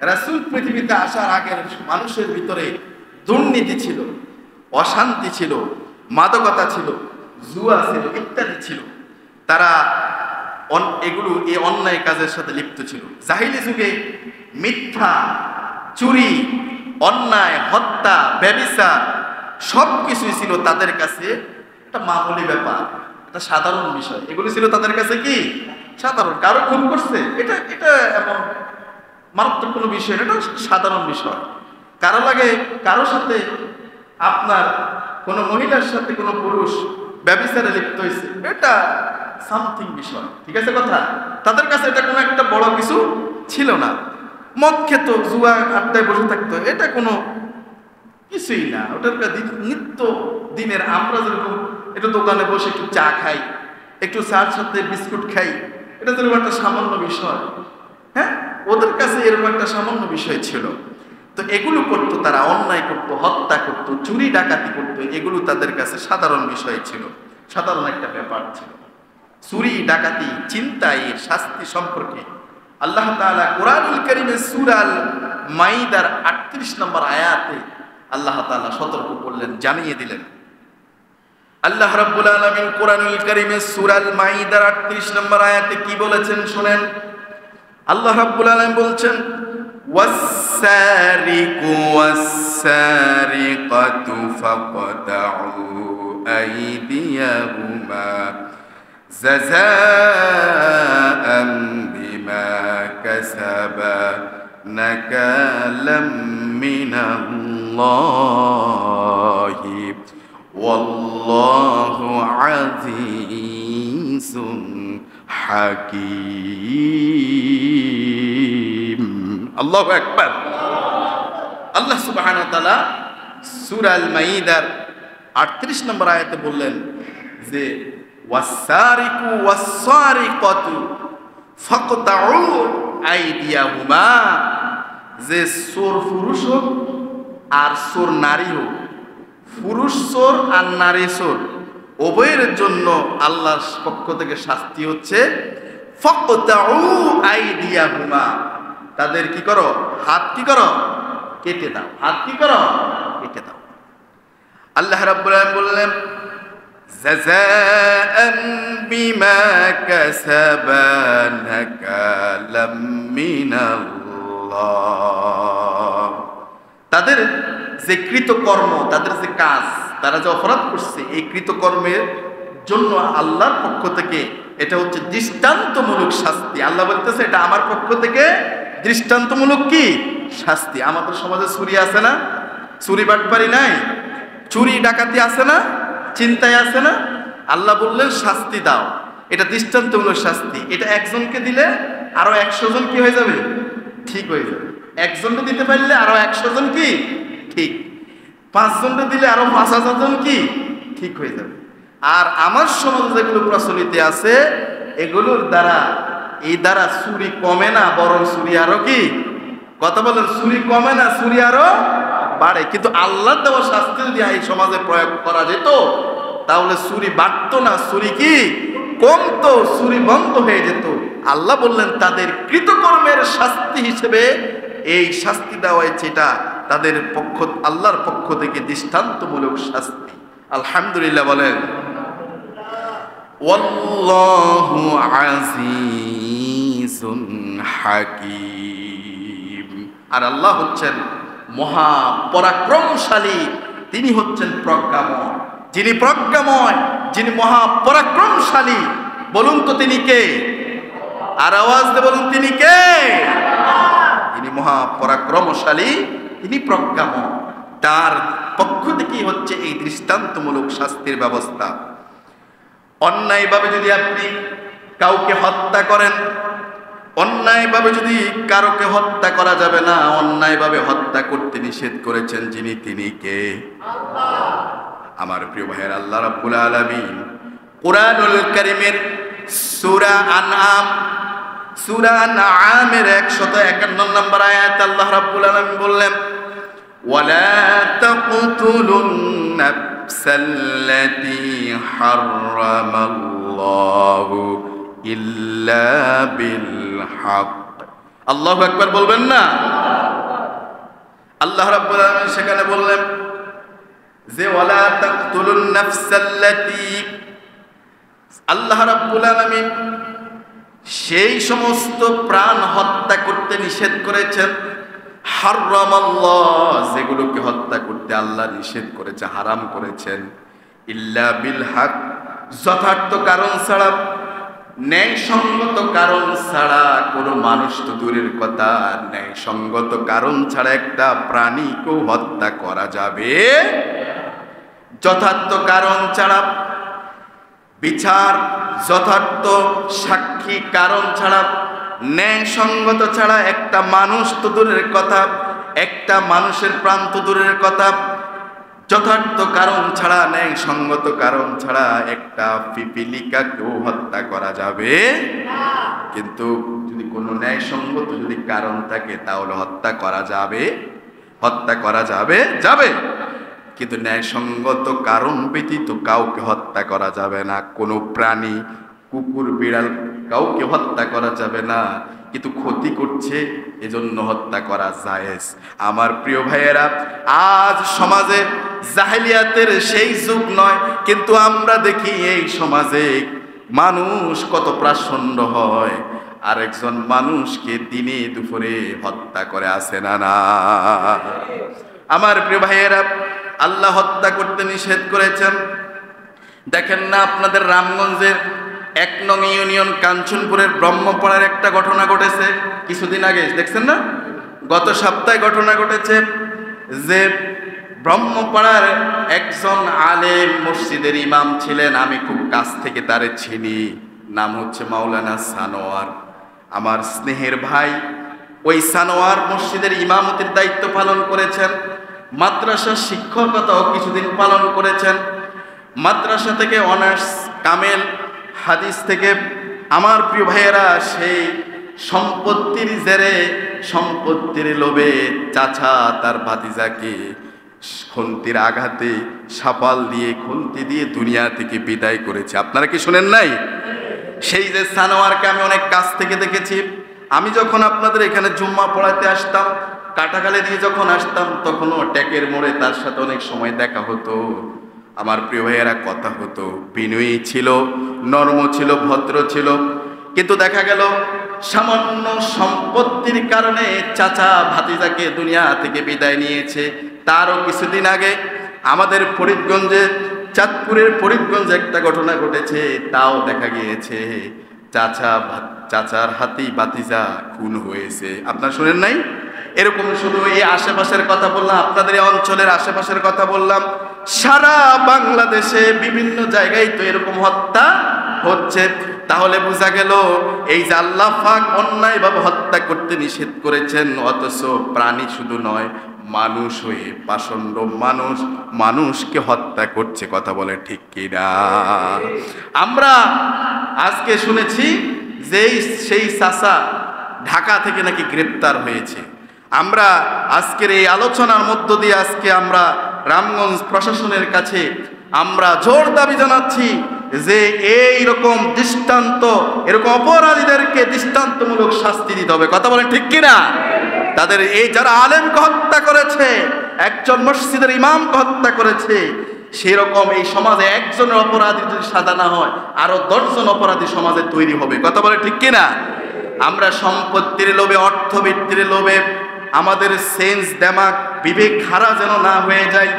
রাসূল পৃথিবীতে আসার আগের মানুষের ভিতরে দুর্নীতি ছিল, অশান্তি ছিল, মাদকতা ছিল, জুয়া ছিল, ইত্যাদি ছিল। তারা এগুলো এই অন্যায় কাজের সাথে লিপ্ত ছিল। জাহিলি যুগে মিথ্যা, চুরি, অন্যায়, হত্যা, ব্যভিচার সব কিছুই ছিল তাদের কাছে একটা মামুলি ব্যাপার, একটা সাধারণ বিষয়। এগুলো ছিল তাদের কাছে কি সাধারণ। কারো খুন করছে, এটা এটা এমন মারাত্মক কোনো বিষয় না, এটা সাধারণ বিষয়। কারো সাথে আপনার কোনো মহিলার সাথে কোনো পুরুষ ব্যভিচারে লিপ্ত হয়েছে, এটা সামথিং বিষয়, ঠিক আছে কথা। তাদের কাছে এটা কোনো একটা বড় কিছু ছিল না। মদ খেত, জুয়া আড্ডায় বসে থাকতো, এটা কোনো কিছুই না। ওটার নিত্য দিনের আমরা যেরকম একটু দোকানে বসে একটু চা খাই, একটু চার সাথে বিস্কুট খাই, এটা যেরকম একটা সামান্য বিষয়, হ্যাঁ, ওদের কাছে এরকম একটা সামান্য বিষয় ছিল। তো এগুলো করতো তারা, অন্যায় করতো, হত্যা করতো, চুরি ডাকাতি করতো, এগুলো তাদের কাছে সাধারণ বিষয় ছিল, সাধারণ একটা ব্যাপার ছিল। চুরি ডাকাতি চিন্তায় শাস্তি সম্পর্কে আল্লাহ তাআলা কোরআনুল কারীমের সূরা আল মাইদার ৩৮ নম্বর আয়াতে আল্লাহ তাআলা সতর্ক করলেন, জানিয়ে দিলেন। আল্লাহ রাব্বুল আলামিন কোরআনুল কারীমের সূরা আল মাইদার ৩৮ নম্বর আয়াতে কি বলেছেন শুনেন। আল্লাহ রাব্বুল আলামিন বলছেন, ওয়াস-সারিকু ওয়াস-সারিকাতু ফাকতাউ আইদিয়াহুমা জাযাআন বিমা কাসাবা নাকালাম মিনাল্লাহি ওয়াল্লাহু আজিজুন হাকীম। আল্লাহু আকবার। আল্লাহ সুবহানাহু ওয়া তাআলা সূরা আল মাইদার ৩৮ নম্বর আয়াতে বললেন যে ওয়াস-সারিকু ওয়াস-সারিকাতু ফাকতাউ আইদিয়াহুমা, যে চোর পুরুষ হোক আর চোর নারী হোক, পুরুষ চোর আর নারী চোর উভয়ের জন্য আল্লাহর পক্ষ থেকে শাস্তি হচ্ছে ফাকতাউ আইদিয়াহুমা, তাদের কি করো, হাত কি করো, কেটে দাও, হাত কি করো, কেটে দাও। আল্লাহ রাব্বুল আলামিন বললেন, জাযাআন বিমা কাসাবা নাকালাম মিনাল্লাহ, তাদের যে কৃতকর্ম, তাদের যে কাজ, তারা যে অপরাধ করছে, এই কৃতকর্মের জন্য আল্লাহর পক্ষ থেকে এটা হচ্ছে দৃষ্টান্তমূলক শাস্তি। আল্লাহ বলতেছে এটা আমার পক্ষ থেকে দৃষ্টান্তমূলক কি শাস্তি। আমাদের সমাজে চুরি আছে না, চুরি বাটপারি নাই, চুরি ডাকাতি আছে না, চিন্তায় আছে না, আল্লাহ বললেন শাস্তি দাও, এটা দৃষ্টান্তমূলক শাস্তি। এটা একজনকে দিলে আরো ১০০ জন কি হয়ে যাবে, ঠিক হয়ে যাবে। একজনকে দিতে পারলে আরো ১০০ জন কি ঠিক, ৫ জনকে দিলে আরো ৫,০০০ জন কি ঠিক হয়ে যাবে। আর আমার সমাজে যেগুলো প্রচলিত আছে, এগুলোর দ্বারা চুরি কমে না, বরং চুরি আরো কি, কথা বলেন, চুরি কমে না, চুরি আরো বাড়ে। কিন্তু আল্লাহর দেওয়া শাস্তি যদি এই সমাজে প্রয়োগ করা যেত, তাহলে চুরি বাড়তো না, চুরি কি কমতো, চুরি বন্ধ হয়ে যেত। আল্লাহ বললেন তাদের কৃতকর্মের শাস্তি হিসেবে এই শাস্তি দেওয়া হয়েছে, এটা তাদের পক্ষ, আল্লাহর পক্ষ থেকে দৃষ্টান্তমূলক শাস্তি। আলহামদুলিল্লাহ বলেন। ওয়াল্লাহু আজিজুন হাকীম, আর আল্লাহ হচ্ছেন মহা পরাক্রমশালী, তিনি হচ্ছেন প্রজ্ঞাময়। যিনি প্রজ্ঞাময়, যিনি মহা পরাক্রমশালী, বলুন তো তিনি কে? আর আওয়াজ দিয়ে বলুন তিনি কে? তিনি মহা পরাক্রমশালী, তিনি প্রজ্ঞাময়। তার পক্ষ থেকেই হচ্ছে এই দৃষ্টান্তমূলক শাস্তির ব্যবস্থা। অন্যায়ভাবে যদি আপনি কাউকে হত্যা করেন, অন্যায়ভাবে যদি কারোকে হত্যা করা যাবে না, অন্যায়ভাবে হত্যা করতে নিষেধ করেছেন যিনি, তিনি কে? আল্লাহ। আমার প্রিয় ভাইয়ের, আল্লাহ রাব্বুল আলামিন কোরআনুল কারীমের সূরা আনআমের 151 নম্বর আয়াতে আল্লাহ রাব্বুল আলামিন বললেন, ওয়ালা তাকতুলুন নাফসাল্লাতী হারামাল্লাহু ইল্লা বিল হক। আল্লাহু আকবার বলবেন না? আল্লাহ রাব্বুল আলামিন সেখানে বললেন যে ওয়ালা তাকতুলুন নাফসাল্লাতী, আল্লাহ রাব্বুল আলামিন সেই সমস্ত প্রাণ হত্যা করতে নিষেধ করেছেন, হারামাল্লাহ, যেগুলোকে হত্যা করতে আল্লাহ নিষেধ করেছে, হারাম করেছেন, ইল্লা বিল হক, যথার্থ কারণ ছাড়া, ন্যায়সঙ্গত কারণ ছাড়া। কোনো মানুষ তো দূরের কথা, ন্যায়সঙ্গত কারণ ছাড়া একটা প্রাণীকেও হত্যা করা যাবে যথার্থ কারণ ছাড়া, বিচার যথার্থ সাক্ষী কারণ ছাড়া, ন্যায়সঙ্গত ছাড়া একটা মানুষ তো দূরের কথা, একটা মানুষের প্রাণ তো দূরের কথা, যথার্থ কারণ ছাড়া, ন্যায়সঙ্গত কারণ ছাড়া একটা পিপিলিকাকেও হত্যা করা যাবে। কিন্তু যদি কোনো ন্যায়সঙ্গত যদি কারণ থাকে তাহলে হত্যা করা যাবে, হত্যা করা যাবে যাবে। কিন্তু ন্যায়সঙ্গত কারণ ব্যতীত কাউকে হত্যা করা যাবে না। কোনো প্রাণী, কুকুর, বিড়াল কাউকে হত্যা করা যাবে না, কিন্তু ক্ষতি করছে এজন্য হত্যা করা জায়েজ। আমার প্রিয় ভাইয়েরা, আজ সমাজে জাহেলিয়াতের সেই যুগ নয়, কিন্তু আমরা দেখি এই সমাজে মানুষ কত প্রাসন্ন হয়, আরেকজন মানুষকে দিনে দুপুরে হত্যা করে, আসে না না? আমার প্রিয় ভাইয়েরা, আল্লাহ হত্যা করতে নিষেধ করেছেন। দেখেন না আপনাদের রামগঞ্জের ১ নং ইউনিয়ন কাঞ্চনপুরের ব্রহ্মপাড়ার একটা ঘটনা ঘটেছে কিছুদিন আগে, দেখছেন না? গত সপ্তাহে ঘটনা ঘটেছে যে ব্রহ্মপাড়ার একজন আলেম মসজিদের ইমাম ছিলেন, আমি খুব কাছ থেকে তারে চিনি, নাম হচ্ছে মাওলানা সানোয়ার, আমার স্নেহের ভাই। ওই সানোয়ার মসজিদের ইমামতির দায়িত্ব পালন করেছেন, মাদ্রাসার শিক্ষকতাও কিছুদিন পালন করেছেন। মাদ্রাসা থেকে অনার্স কামেল হাদিস থেকে আমার প্রিয় ভাইয়েরা সেই সম্পত্তির জেরে, সম্পত্তির লোভে চাচা তার ভাতিজাকে খুন্তির আঘাতে সাপাল দিয়ে, খুন্তি দিয়ে দুনিয়া থেকে বিদায় করেছে। আপনারা কি শুনেন নাই? সেই যে সানোয়ারকে আমি অনেক কাছ থেকে দেখেছি। আমি যখন আপনাদের এখানে জুম্মা পড়াতে আসতাম, কাটাখালে দিয়ে যখন আসতাম, তখনও ট্যাকের মোড়ে তার সাথে অনেক সময় দেখা হতো। আমার প্রিয় ভাইয়েরা, কথা হতো, বিনয়ী ছিল, নরম ছিল, ভদ্র ছিল। কিন্তু দেখা গেল সামান্য সম্পত্তির কারণে চাচা ভাতিজাকে দুনিয়া থেকে বিদায় নিয়েছে। তারও কিছুদিন আগে আমাদের ফরিদগঞ্জে, চাঁদপুরের ফরিদগঞ্জে একটা ঘটনা ঘটেছে, তাও দেখা গিয়েছে চাচার হাতেই ভাতিজা খুন হয়েছে। আপনারা শুনেন নাই? এরকম শুধু এই আশেপাশের কথা বললাম, আপনাদের এই অঞ্চলের আশেপাশের কথা বললাম, সারা বাংলাদেশে বিভিন্ন জায়গায় তো এরকম হত্যা হচ্ছে। তাহলে বোঝা গেল এই যে আল্লাহ পাক অন্যায়ভাবে হত্যা করতে নিষেধ করেছেন, অথচ প্রাণী শুধু নয়, মানুষ হয়ে পাষণ্ড মানুষ মানুষকে হত্যা করছে। কথা বলে ঠিক কিনা? আমরা আজকে শুনেছি যে সেই চাচা ঢাকা থেকে নাকি গ্রেপ্তার হয়েছে। আমরা আজকের এই আলোচনার মধ্য দিয়ে আজকে আমরা রামগঞ্জ প্রশাসনের কাছে আমরা জোর দাবি জানাচ্ছি যে এই রকম দৃষ্টান্ত, এরকম অপরাধীদেরকে দৃষ্টান্তমূলক শাস্তি দিতে হবে। কথা বলেন ঠিক কিনা? তাদের এই যারা আলেমকে হত্যা করেছে, একজন মসজিদের ইমামকে হত্যা করেছে, সেরকম এই সমাজে একজনের অপরাধী যদি সাজা না হয়, আরো 10 জন অপরাধী সমাজে তৈরি হবে। কথা বলে ঠিক কিনা? আমরা সম্পত্তির লোভে, অর্থবৃত্তির লোভে আমাদের সেন্স, দেমাগ, বিবেক হারা যেন না হয়ে যায়।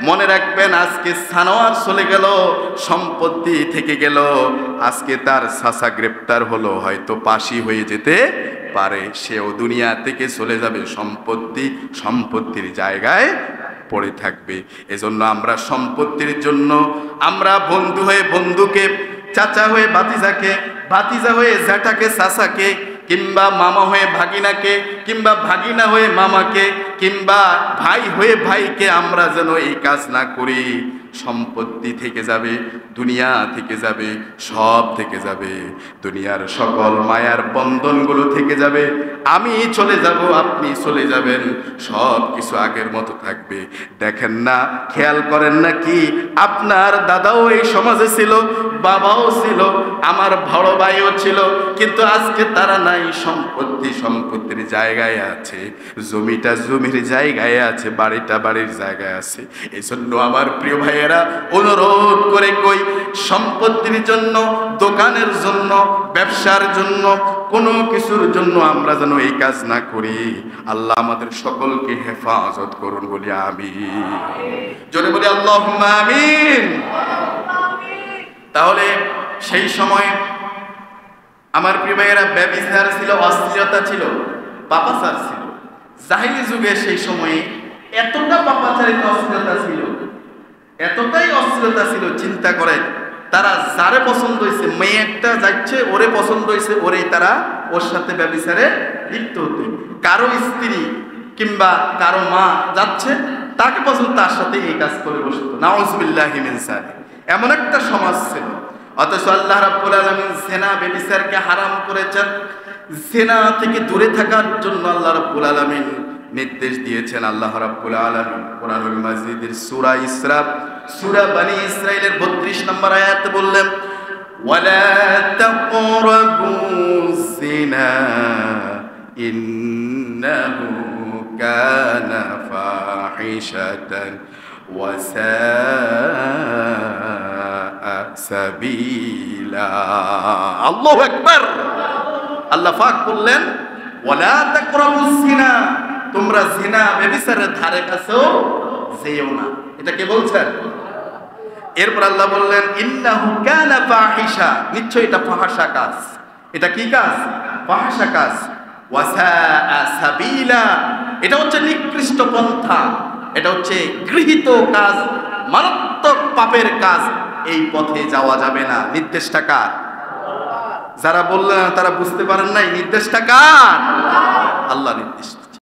মনে রাখবেন, আজকে সানোয়ার চলে গেল, সম্পত্তি থেকে গেল, আজকে তার চাচা গ্রেপ্তার হলো, হয়তো ফাঁসি হয়ে যেতে পারে, সেও দুনিয়া থেকে চলে যাবে, সম্পত্তির জায়গায় পড়ে থাকবে। এজন্য আমরা সম্পত্তির জন্য আমরা বন্ধু হয়ে বন্ধুকে, চাচা হয়ে ভাতিজাকে, ভাতিজা হয়ে জ্যাঠাকে চাচাকে, কিংবা মামা হয়ে ভাগিনাকে, কিংবা ভাগিনা হয়ে মামাকে, কিংবা ভাই হয়ে ভাইকে আমরা যেন এই কাজ না করি। সম্পত্তি থেকে যাবে, দুনিয়া থেকে যাবে, সব থেকে যাবে, দুনিয়ার সকল মায়ার বন্ধনগুলো থেকে যাবে, আমি চলে যাব, আপনি চলে যাবেন, সব কিছু আগের মতো থাকবে। দেখেন না, খেয়াল করেন না কি, আপনার দাদাও এই সমাজে ছিল, বাবাও ছিল, আমার বড় ভাইও ছিল, কিন্তু আজকে তারা নাই। সম্পত্তির জায়গায় আছে, জমিটা জমির জায়গায় আছে, বাড়িটা বাড়ির জায়গায় আছে। এই জন্য আমার প্রিয় ভাইয়েরা, অনুরোধ করে কই, সম্পত্তির জন্য, দোকানের জন্য, ব্যবসার জন্য, কোনো কিছুর জন্য আমরা যেন এই কাজ না করি। আল্লাহ আমাদের সকলকে হেফাজত করুন বলি আমিন। জোরে বলি আল্লাহুম্মা আমিন। তাহলে সেই সময় আমার প্রিয় ভাইয়েরা, ব্যভিচার ছিল, অশ্লীলতা ছিল, পাপাচার ছিল। জাহিলি যুগে সেই সময়ে এতটা পাপাচারিত অশ্লীলতা ছিল, এতটাই অশ্লীলতা ছিল, চিন্তা করেন, তারা যারে পছন্দ হয়েছে, মেয়ে একটা যাচ্ছে, ওরে পছন্দ হয়েছে, ওরে তারা ওর সাথে ব্যভিচারে লিপ্ত হতো। কারো স্ত্রী কিংবা কারো মা যাচ্ছে, তাকে পছন্দ, তার সাথে এই কাজ করে বসতো। নাউযুবিল্লাহি মিন যালিক। এমন একটা সমাজ ছিল। অথচ আল্লাহ রাব্বুল আলামিন জিনা ব্যভিচারকে হারাম করেছেন। জিনা থেকে দূরে থাকার জন্য আল্লাহ রাব্বুল আলামিন নির্দেশ দিয়েছেন। আল্লাহ রাব্বুল আলামিন কোরআনুল মাজিদের সূরা ইসরা, সূরা বনি ইসরাঈলের 32 নম্বর আয়াতে বললেন, ওয়ালা তাকরাবুজ জিনা ইন্নাহু কানা ফাহিশাতান ওয়া সাআ সাবিলা। আল্লাহু আকবার। আল্লাহ পাক বললেন, ওয়ালা তাকরাবুজ জিনা, তোমরা জিনা ব্যভিচারের ধারে কাছেও যেও না। এটা কে বলছেন? এরপর আল্লাহ বললেন, ইন্নাহু কানা ফাহিশা, নিশ্চয়ই এটা ফাহাশা কাজ। এটা কি কাজ? ফাহাশা কাজ। ওয়া সাআ সাবিলা, এটা হচ্ছে নিকৃষ্ট পন্থা, এটা হচ্ছে গৃহীত কাজ, মারাত্মক পাপের কাজ। এই পথে যাওয়া যাবে না। নির্দেশটা কার? যারা বললেন তারা বুঝতে পারেন নাই, নির্দেশটা কার? আল্লাহ নির্দেশ।